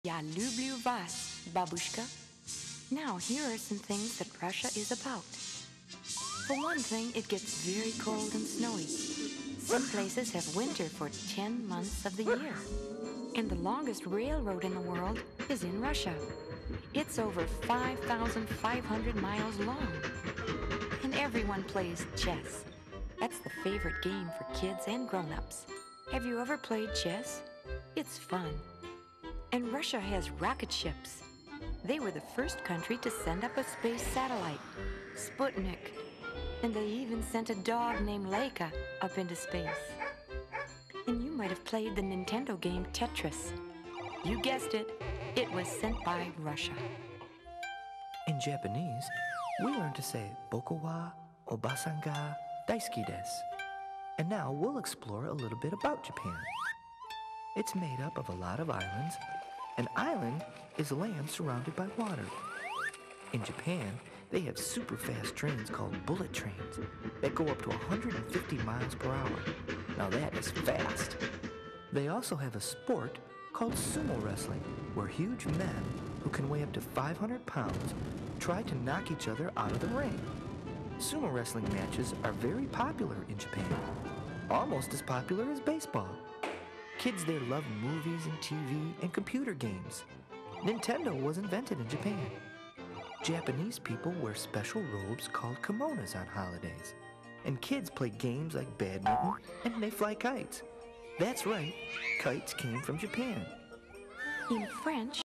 Я люблю вас, бабушка. Now, here are some things that Russia is about. For one thing, it gets very cold and snowy. Some places have winter for 10 months of the year. And the longest railroad in the world is in Russia. It's over 5,500 miles long. And everyone plays chess. That's the favorite game for kids and grown-ups. Have you ever played chess? It's fun. And Russia has rocket ships. They were the first country to send up a space satellite, Sputnik. And they even sent a dog named Laika up into space. And you might have played the Nintendo game Tetris. You guessed it, it was sent by Russia. In Japanese, we learn to say Boku wa obasan ga daisuki desu. And now we'll explore a little bit about Japan. It's made up of a lot of islands. An island is land surrounded by water. In Japan, they have super fast trains called bullet trains that go up to 150 miles per hour. Now that is fast. They also have a sport called sumo wrestling, where huge men who can weigh up to 500 pounds try to knock each other out of the ring. Sumo wrestling matches are very popular in Japan, almost as popular as baseball. Kids there love movies and TV and computer games. Nintendo was invented in Japan. Japanese people wear special robes called kimonos on holidays. And kids play games like badminton and they fly kites. That's right, kites came from Japan. In French,